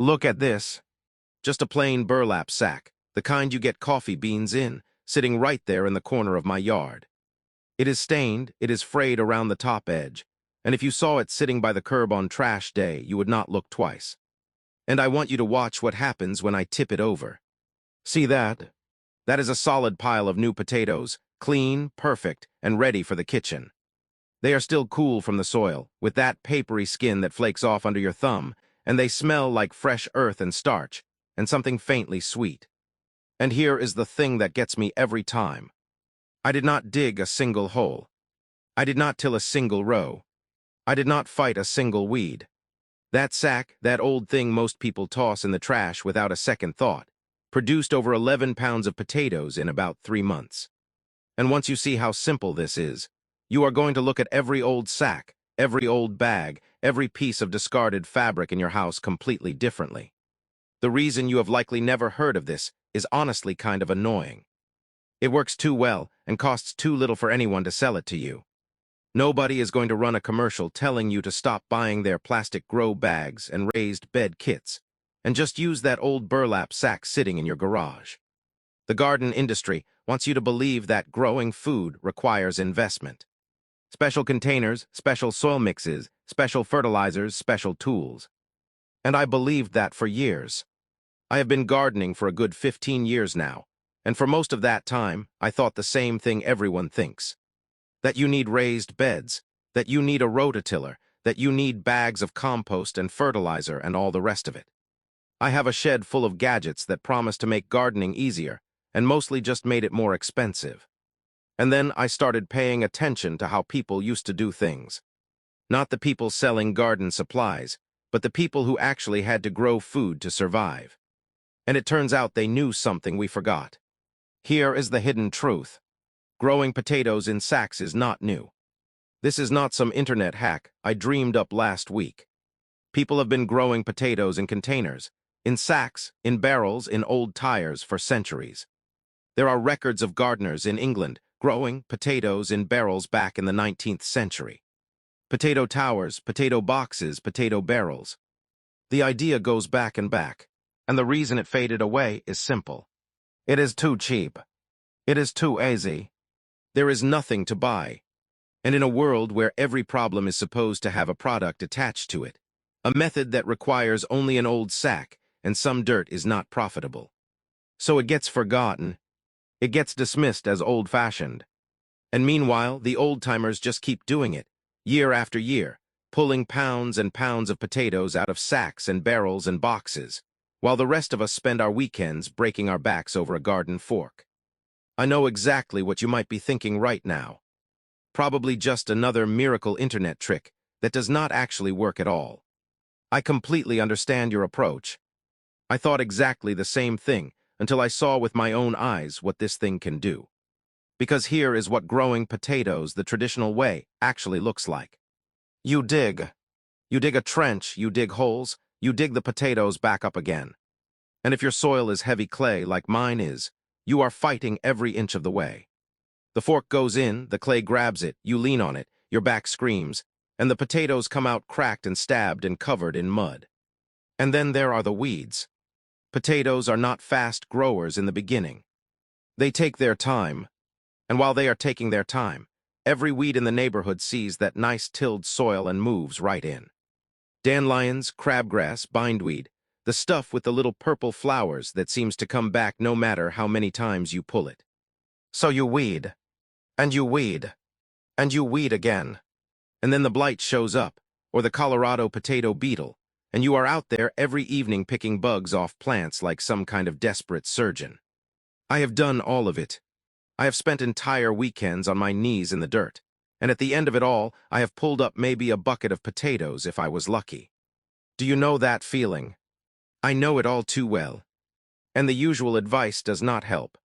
Look at this. Just a plain burlap sack, the kind you get coffee beans in, sitting right there in the corner of my yard. It is stained, it is frayed around the top edge, and if you saw it sitting by the curb on trash day, you would not look twice. And I want you to watch what happens when I tip it over. See that? That is a solid pile of new potatoes, clean, perfect, and ready for the kitchen. They are still cool from the soil, with that papery skin that flakes off under your thumb, and they smell like fresh earth and starch, and something faintly sweet. And here is the thing that gets me every time. I did not dig a single hole. I did not till a single row. I did not fight a single weed. That sack, that old thing most people toss in the trash without a second thought, produced over 11 pounds of potatoes in about 3 months. And once you see how simple this is, you are going to look at every old sack, every old bag, every piece of discarded fabric in your house completely differently. The reason you have likely never heard of this is honestly kind of annoying. It works too well and costs too little for anyone to sell it to you. Nobody is going to run a commercial telling you to stop buying their plastic grow bags and raised bed kits, and just use that old burlap sack sitting in your garage. The garden industry wants you to believe that growing food requires investment. Special containers, special soil mixes, special fertilizers, special tools. And I believed that for years. I have been gardening for a good 15 years now, and for most of that time, I thought the same thing everyone thinks. That you need raised beds, that you need a rototiller, that you need bags of compost and fertilizer and all the rest of it. I have a shed full of gadgets that promise to make gardening easier, and mostly just made it more expensive. And then I started paying attention to how people used to do things. Not the people selling garden supplies, but the people who actually had to grow food to survive. And it turns out they knew something we forgot. Here is the hidden truth. Growing potatoes in sacks is not new. This is not some internet hack I dreamed up last week. People have been growing potatoes in containers, in sacks, in barrels, in old tires for centuries. There are records of gardeners in England growing potatoes in barrels back in the 19th century. Potato towers, potato boxes, potato barrels. The idea goes back and back, and the reason it faded away is simple. It is too cheap. It is too easy. There is nothing to buy. And in a world where every problem is supposed to have a product attached to it, a method that requires only an old sack and some dirt is not profitable. So it gets forgotten. It gets dismissed as old-fashioned. And meanwhile, the old-timers just keep doing it, year after year, pulling pounds and pounds of potatoes out of sacks and barrels and boxes, while the rest of us spend our weekends breaking our backs over a garden fork. I know exactly what you might be thinking right now. Probably just another miracle internet trick that does not actually work at all. I completely understand your approach. I thought exactly the same thing until I saw with my own eyes what this thing can do. Because here is what growing potatoes the traditional way actually looks like. You dig. You dig a trench, you dig holes, you dig the potatoes back up again. And if your soil is heavy clay like mine is, you are fighting every inch of the way. The fork goes in, the clay grabs it, you lean on it, your back screams, and the potatoes come out cracked and stabbed and covered in mud. And then there are the weeds. Potatoes are not fast growers in the beginning. They take their time, and while they are taking their time, every weed in the neighborhood sees that nice tilled soil and moves right in. Dandelions, crabgrass, bindweed, the stuff with the little purple flowers that seems to come back no matter how many times you pull it. So you weed, and you weed, and you weed again. And then the blight shows up, or the Colorado potato beetle, and you are out there every evening picking bugs off plants like some kind of desperate surgeon. I have done all of it. I have spent entire weekends on my knees in the dirt, and at the end of it all, I have pulled up maybe a bucket of potatoes if I was lucky. Do you know that feeling? I know it all too well. And the usual advice does not help.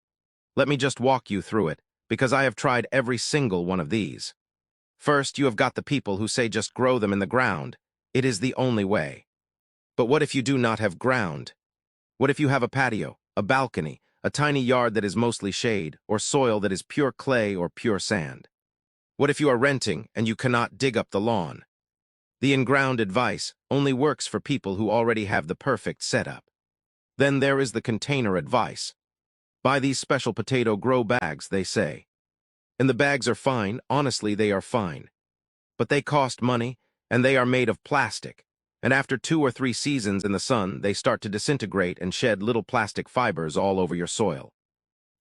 Let me just walk you through it, because I have tried every single one of these. First, you have got the people who say just grow them in the ground. It is the only way. But what if you do not have ground? What if you have a patio, a balcony, a tiny yard that is mostly shade, or soil that is pure clay or pure sand? What if you are renting and you cannot dig up the lawn? The in-ground advice only works for people who already have the perfect setup. Then there is the container advice. Buy these special potato grow bags, they say. And the bags are fine, honestly they are fine. But they cost money, and they are made of plastic. And after 2 or 3 seasons in the sun, they start to disintegrate and shed little plastic fibers all over your soil.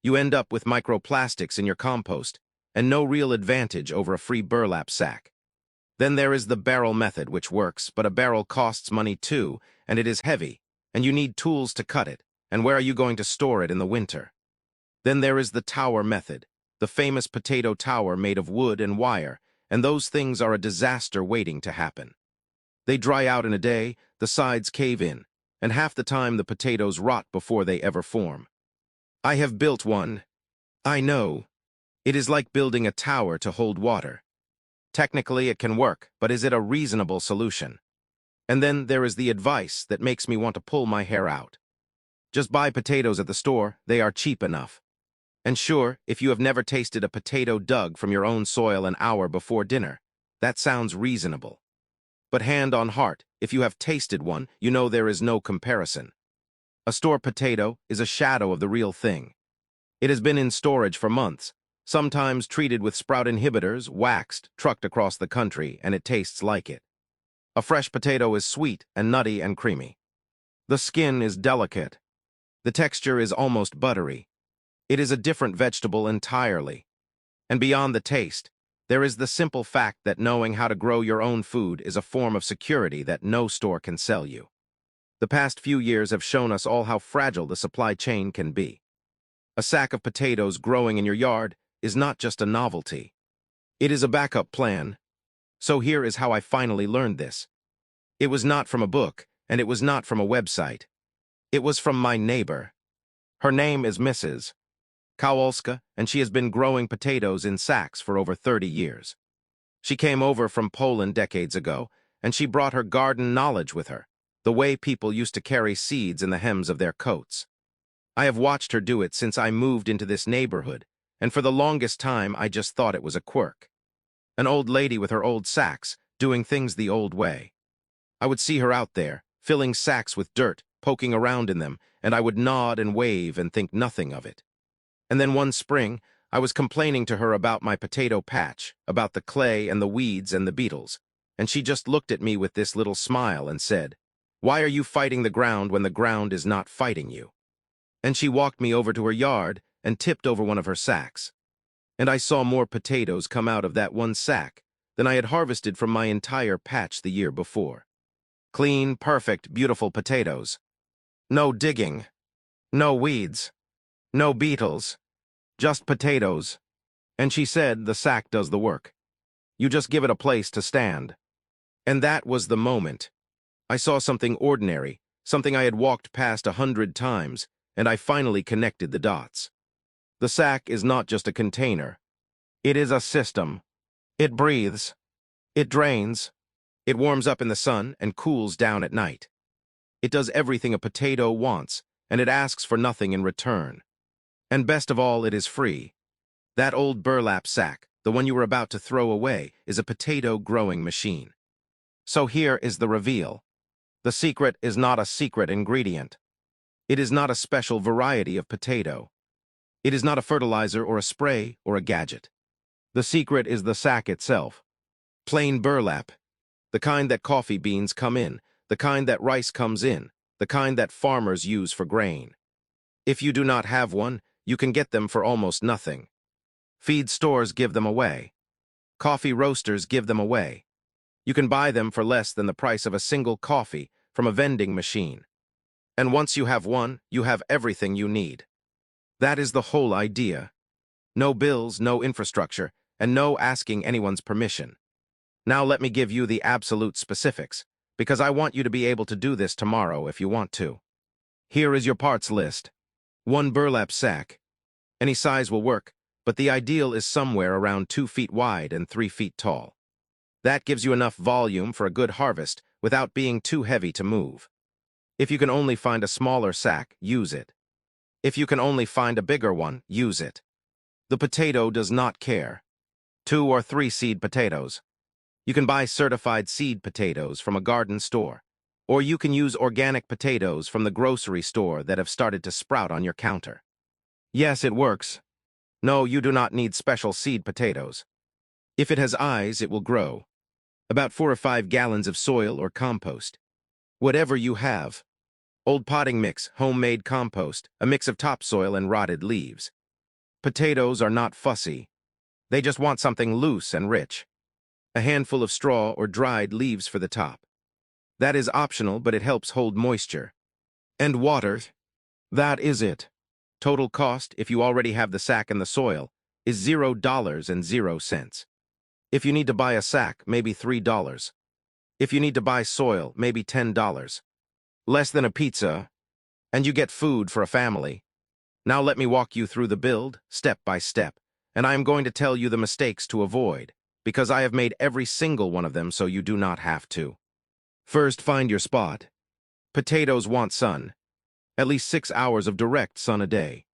You end up with microplastics in your compost, and no real advantage over a free burlap sack. Then there is the barrel method, which works, but a barrel costs money too, and it is heavy, and you need tools to cut it, and where are you going to store it in the winter? Then there is the tower method, the famous potato tower made of wood and wire, and those things are a disaster waiting to happen. They dry out in a day, the sides cave in, and half the time the potatoes rot before they ever form. I have built one. I know. It is like building a tower to hold water. Technically it can work, but is it a reasonable solution? And then there is the advice that makes me want to pull my hair out. Just buy potatoes at the store, they are cheap enough. And sure, if you have never tasted a potato dug from your own soil an hour before dinner, that sounds reasonable. But hand on heart, if you have tasted one, you know there is no comparison. A store potato is a shadow of the real thing. It has been in storage for months, sometimes treated with sprout inhibitors, waxed, trucked across the country, and it tastes like it. A fresh potato is sweet and nutty and creamy. The skin is delicate. The texture is almost buttery. It is a different vegetable entirely. And beyond the taste, there is the simple fact that knowing how to grow your own food is a form of security that no store can sell you. The past few years have shown us all how fragile the supply chain can be. A sack of potatoes growing in your yard is not just a novelty. It is a backup plan. So here is how I finally learned this. It was not from a book, and it was not from a website. It was from my neighbor. Her name is Mrs. Kowalska, and she has been growing potatoes in sacks for over 30 years. She came over from Poland decades ago, and she brought her garden knowledge with her, the way people used to carry seeds in the hems of their coats. I have watched her do it since I moved into this neighborhood, and for the longest time I just thought it was a quirk. An old lady with her old sacks, doing things the old way. I would see her out there, filling sacks with dirt, poking around in them, and I would nod and wave and think nothing of it. And then one spring, I was complaining to her about my potato patch, about the clay and the weeds and the beetles, and she just looked at me with this little smile and said, "Why are you fighting the ground when the ground is not fighting you?" And she walked me over to her yard and tipped over one of her sacks. And I saw more potatoes come out of that one sack than I had harvested from my entire patch the year before. Clean, perfect, beautiful potatoes. No digging. No weeds. No beetles. Just potatoes. And she said the sack does the work. You just give it a place to stand. And that was the moment. I saw something ordinary, something I had walked past 100 times, and I finally connected the dots. The sack is not just a container. It is a system. It breathes. It drains. It warms up in the sun and cools down at night. It does everything a potato wants, and it asks for nothing in return. And best of all, it is free. That old burlap sack, the one you were about to throw away, is a potato growing machine. So here is the reveal. The secret is not a secret ingredient. It is not a special variety of potato. It is not a fertilizer or a spray or a gadget. The secret is the sack itself. Plain burlap. The kind that coffee beans come in, the kind that rice comes in, the kind that farmers use for grain. If you do not have one, you can get them for almost nothing. Feed stores give them away. Coffee roasters give them away. You can buy them for less than the price of a single coffee from a vending machine. And once you have one, you have everything you need. That is the whole idea. No bills, no infrastructure, and no asking anyone's permission. Now let me give you the absolute specifics, because I want you to be able to do this tomorrow if you want to. Here is your parts list. 1 burlap sack. Any size will work, but the ideal is somewhere around 2 feet wide and 3 feet tall. That gives you enough volume for a good harvest without being too heavy to move. If you can only find a smaller sack, use it. If you can only find a bigger one, use it. The potato does not care. 2 or 3 seed potatoes. You can buy certified seed potatoes from a garden store, or you can use organic potatoes from the grocery store that have started to sprout on your counter. Yes, it works. No, you do not need special seed potatoes. If it has eyes, it will grow. About 4 or 5 gallons of soil or compost. Whatever you have. Old potting mix, homemade compost, a mix of topsoil and rotted leaves. Potatoes are not fussy. They just want something loose and rich. A handful of straw or dried leaves for the top. That is optional, but it helps hold moisture. And water. That is it. Total cost, if you already have the sack and the soil, is $0.00. If you need to buy a sack, maybe $3. If you need to buy soil, maybe $10. Less than a pizza, and you get food for a family. Now let me walk you through the build, step by step, and I am going to tell you the mistakes to avoid, because I have made every single one of them so you do not have to. First, find your spot. Potatoes want sun. At least 6 hours of direct sun a day.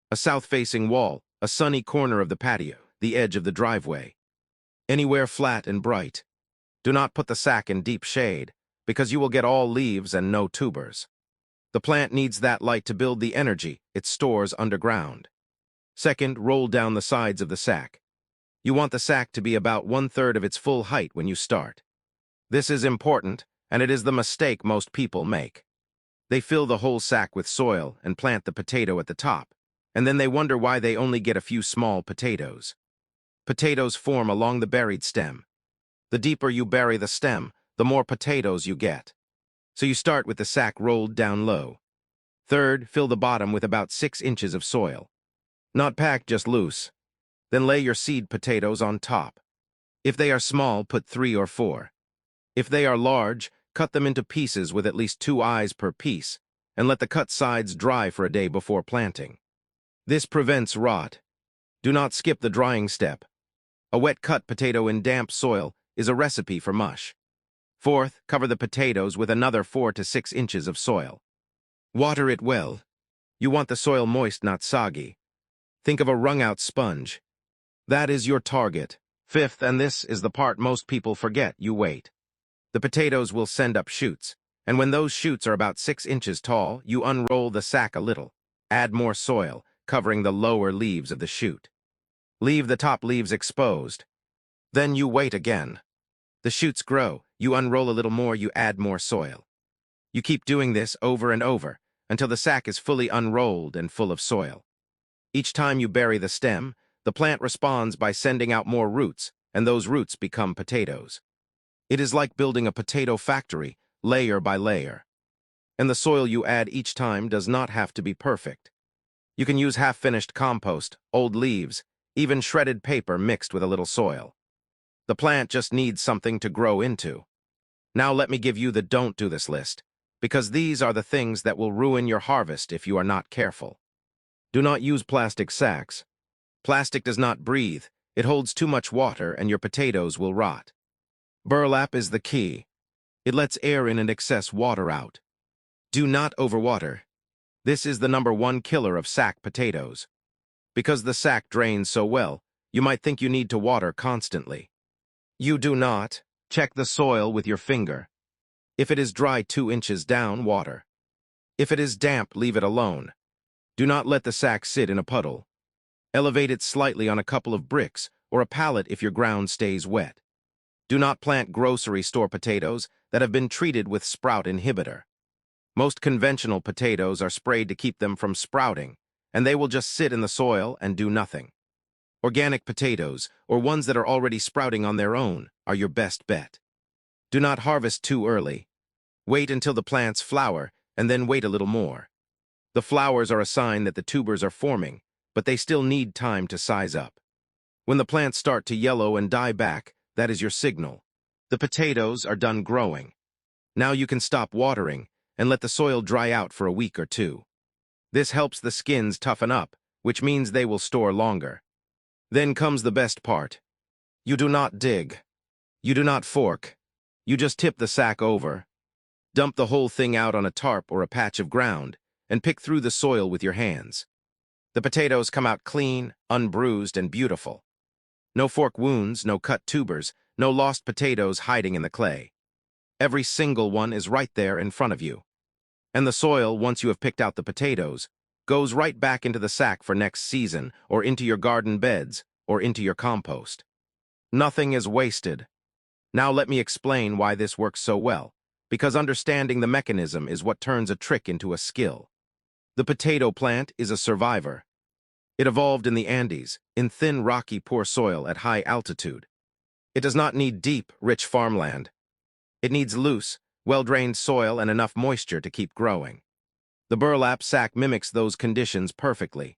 A south-facing wall, a sunny corner of the patio, the edge of the driveway. Anywhere flat and bright. Do not put the sack in deep shade, because you will get all leaves and no tubers. The plant needs that light to build the energy it stores underground. Second, roll down the sides of the sack. You want the sack to be about 1/3 of its full height when you start. This is important, and it is the mistake most people make. They fill the whole sack with soil and plant the potato at the top, and then they wonder why they only get a few small potatoes. Potatoes form along the buried stem. The deeper you bury the stem, the more potatoes you get. So you start with the sack rolled down low. Third, fill the bottom with about 6 inches of soil. Not packed, just loose. Then lay your seed potatoes on top. If they are small, put 3 or 4. If they are large, cut them into pieces with at least 2 eyes per piece, and let the cut sides dry for a day before planting. This prevents rot. Do not skip the drying step. A wet cut potato in damp soil is a recipe for mush. Fourth, cover the potatoes with another 4 to 6 inches of soil. Water it well. You want the soil moist, not soggy. Think of a wrung-out sponge. That is your target. Fifth, and this is the part most people forget, you wait. The potatoes will send up shoots, and when those shoots are about 6 inches tall, you unroll the sack a little. Add more soil, covering the lower leaves of the shoot. Leave the top leaves exposed. Then you wait again. The shoots grow, you unroll a little more, you add more soil. You keep doing this over and over, until the sack is fully unrolled and full of soil. Each time you bury the stem, the plant responds by sending out more roots, and those roots become potatoes. It is like building a potato factory, layer by layer. And the soil you add each time does not have to be perfect. You can use half-finished compost, old leaves, even shredded paper mixed with a little soil. The plant just needs something to grow into. Now let me give you the don't do this list, because these are the things that will ruin your harvest if you are not careful. Do not use plastic sacks. Plastic does not breathe, it holds too much water and your potatoes will rot. Burlap is the key. It lets air in and excess water out. Do not overwater. This is the #1 killer of sack potatoes. Because the sack drains so well, you might think you need to water constantly. You do not. Check the soil with your finger. If it is dry 2 inches down, water. If it is damp, leave it alone. Do not let the sack sit in a puddle. Elevate it slightly on a couple of bricks or a pallet if your ground stays wet. Do not plant grocery store potatoes that have been treated with sprout inhibitor. Most conventional potatoes are sprayed to keep them from sprouting, and they will just sit in the soil and do nothing. Organic potatoes, or ones that are already sprouting on their own, are your best bet. Do not harvest too early. Wait until the plants flower, and then wait a little more. The flowers are a sign that the tubers are forming, but they still need time to size up. When the plants start to yellow and die back, that is your signal. The potatoes are done growing. Now you can stop watering and let the soil dry out for a week or 2. This helps the skins toughen up, which means they will store longer. Then comes the best part. You do not dig. You do not fork. You just tip the sack over. Dump the whole thing out on a tarp or a patch of ground and pick through the soil with your hands. The potatoes come out clean, unbruised, and beautiful. No fork wounds, no cut tubers, no lost potatoes hiding in the clay. Every single one is right there in front of you. And the soil, once you have picked out the potatoes, goes right back into the sack for next season, or into your garden beds, or into your compost. Nothing is wasted. Now let me explain why this works so well, because understanding the mechanism is what turns a trick into a skill. The potato plant is a survivor. It evolved in the Andes, in thin, rocky, poor soil at high altitude. It does not need deep, rich farmland. It needs loose, well-drained soil and enough moisture to keep growing. The burlap sack mimics those conditions perfectly.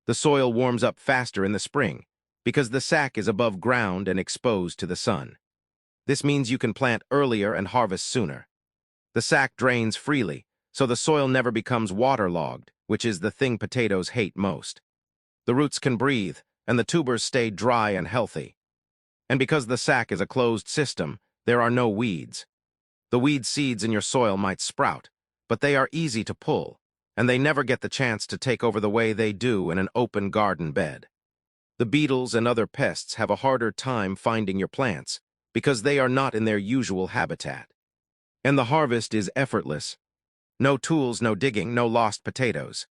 The soil warms up faster in the spring because the sack is above ground and exposed to the sun. This means you can plant earlier and harvest sooner. The sack drains freely, so the soil never becomes waterlogged, which is the thing potatoes hate most. The roots can breathe, and the tubers stay dry and healthy. And because the sack is a closed system, there are no weeds. The weed seeds in your soil might sprout, but they are easy to pull, and they never get the chance to take over the way they do in an open garden bed. The beetles and other pests have a harder time finding your plants because they are not in their usual habitat. And the harvest is effortless. No tools, no digging, no lost potatoes.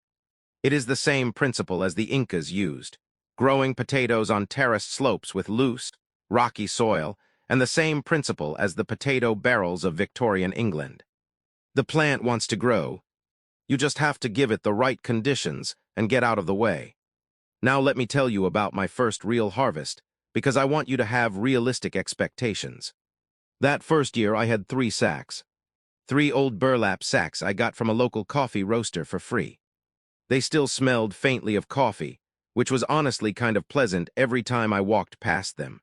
It is the same principle as the Incas used, growing potatoes on terraced slopes with loose, rocky soil, and the same principle as the potato barrels of Victorian England. The plant wants to grow. You just have to give it the right conditions and get out of the way. Now let me tell you about my first real harvest, because I want you to have realistic expectations. That first year I had 3 sacks. 3 old burlap sacks I got from a local coffee roaster for free. They still smelled faintly of coffee, which was honestly kind of pleasant every time I walked past them.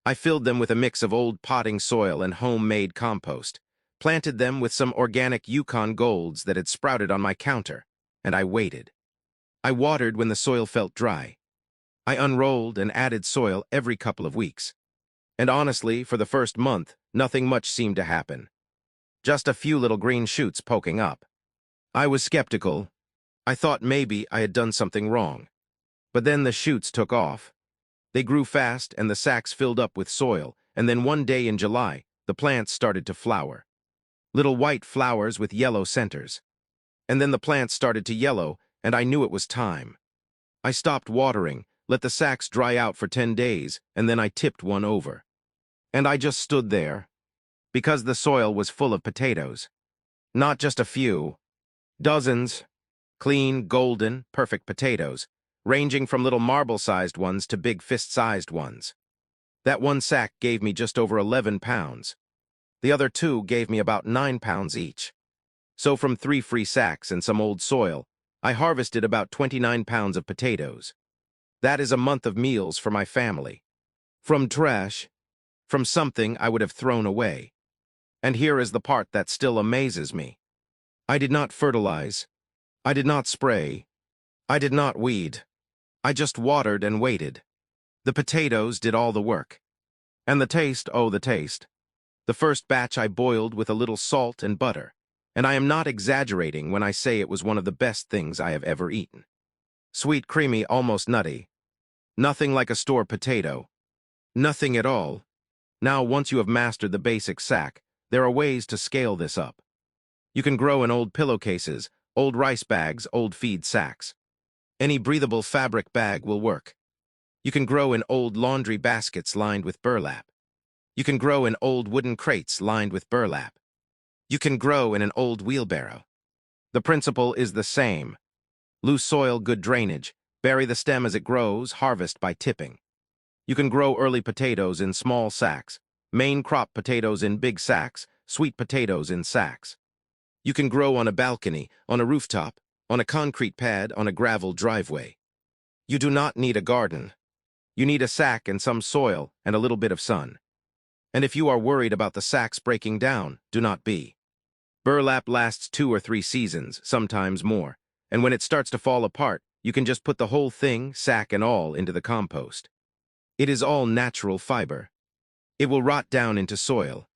I filled them with a mix of old potting soil and homemade compost, planted them with some organic Yukon Golds that had sprouted on my counter, and I waited. I watered when the soil felt dry. I unrolled and added soil every couple of weeks. And honestly, for the first month, nothing much seemed to happen. Just a few little green shoots poking up. I was skeptical. I thought maybe I had done something wrong. But then the shoots took off. They grew fast and the sacks filled up with soil, and then one day in July, the plants started to flower. Little white flowers with yellow centers. And then the plants started to yellow, and I knew it was time. I stopped watering, let the sacks dry out for 10 days, and then I tipped one over. And I just stood there, because the soil was full of potatoes. Not just a few. Dozens. Clean, golden, perfect potatoes, ranging from little marble-sized ones to big fist-sized ones. That one sack gave me just over 11 pounds. The other 2 gave me about 9 pounds each. So from 3 free sacks and some old soil, I harvested about 29 pounds of potatoes. That is a month of meals for my family. From trash, from something I would have thrown away. And here is the part that still amazes me. I did not fertilize. I did not spray. I did not weed. I just watered and waited. The potatoes did all the work. And the taste, oh, the taste. The first batch I boiled with a little salt and butter, and I am not exaggerating when I say it was one of the best things I have ever eaten. Sweet, creamy, almost nutty. Nothing like a store potato. Nothing at all. Now, once you have mastered the basic sack, there are ways to scale this up. You can grow in old pillowcases, old rice bags, old feed sacks. Any breathable fabric bag will work. You can grow in old laundry baskets lined with burlap. You can grow in old wooden crates lined with burlap. You can grow in an old wheelbarrow. The principle is the same. Loose soil, good drainage. Bury the stem as it grows, harvest by tipping. You can grow early potatoes in small sacks, main crop potatoes in big sacks, sweet potatoes in sacks. You can grow on a balcony, on a rooftop, on a concrete pad, on a gravel driveway. You do not need a garden. You need a sack and some soil and a little bit of sun. And if you are worried about the sacks breaking down, do not be. Burlap lasts 2 or 3 seasons, sometimes more, and when it starts to fall apart, you can just put the whole thing, sack and all, into the compost. It is all natural fiber. It will rot down into soil.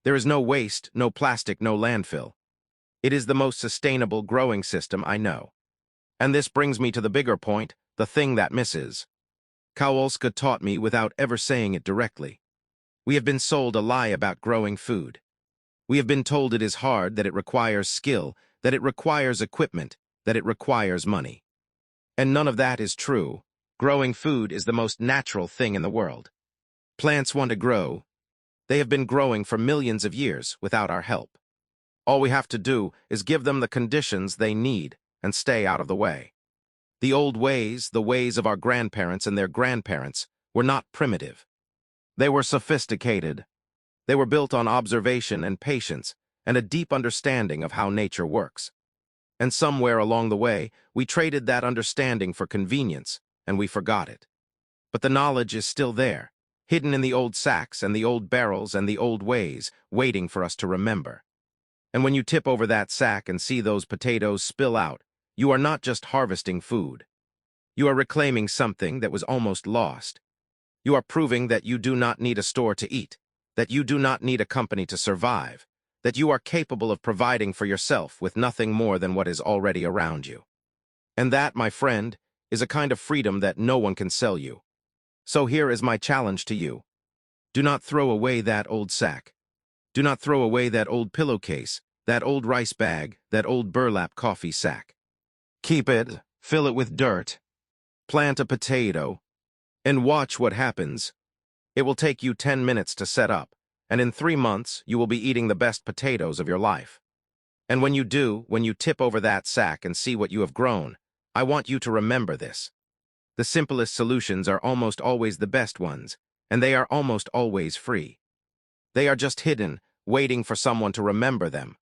There is no waste, no plastic, no landfill. It is the most sustainable growing system I know. And this brings me to the bigger point, the thing that misses. Kowalska taught me without ever saying it directly. We have been sold a lie about growing food. We have been told it is hard, that it requires skill, that it requires equipment, that it requires money. And none of that is true. Growing food is the most natural thing in the world. Plants want to grow. They have been growing for millions of years without our help. All we have to do is give them the conditions they need and stay out of the way. The old ways, the ways of our grandparents and their grandparents, were not primitive. They were sophisticated. They were built on observation and patience and a deep understanding of how nature works. And somewhere along the way, we traded that understanding for convenience, and we forgot it. But the knowledge is still there, hidden in the old sacks and the old barrels and the old ways, waiting for us to remember. And when you tip over that sack and see those potatoes spill out, you are not just harvesting food. You are reclaiming something that was almost lost. You are proving that you do not need a store to eat, that you do not need a company to survive, that you are capable of providing for yourself with nothing more than what is already around you. And that, my friend, is a kind of freedom that no one can sell you. So here is my challenge to you. Do not throw away that old sack. Do not throw away that old pillowcase, that old rice bag, that old burlap coffee sack. Keep it, fill it with dirt, plant a potato, and watch what happens. It will take you 10 minutes to set up, and in 3 months you will be eating the best potatoes of your life. And when you do, when you tip over that sack and see what you have grown, I want you to remember this. The simplest solutions are almost always the best ones, and they are almost always free. They are just hidden, waiting for someone to remember them.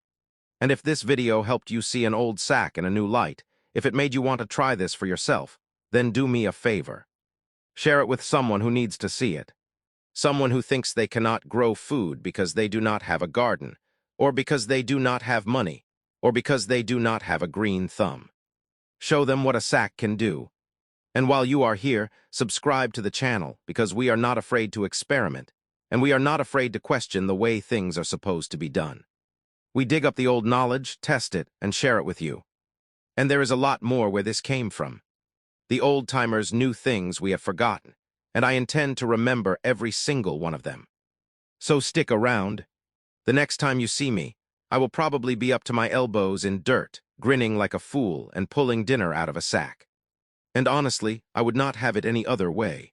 And if this video helped you see an old sack in a new light, if it made you want to try this for yourself, then do me a favor. Share it with someone who needs to see it. Someone who thinks they cannot grow food because they do not have a garden, or because they do not have money, or because they do not have a green thumb. Show them what a sack can do. And while you are here, subscribe to the channel because we are not afraid to experiment, and we are not afraid to question the way things are supposed to be done. We dig up the old knowledge, test it, and share it with you. And there is a lot more where this came from. The old-timers knew things we have forgotten, and I intend to remember every single one of them. So stick around. The next time you see me, I will probably be up to my elbows in dirt, grinning like a fool and pulling dinner out of a sack. And honestly, I would not have it any other way.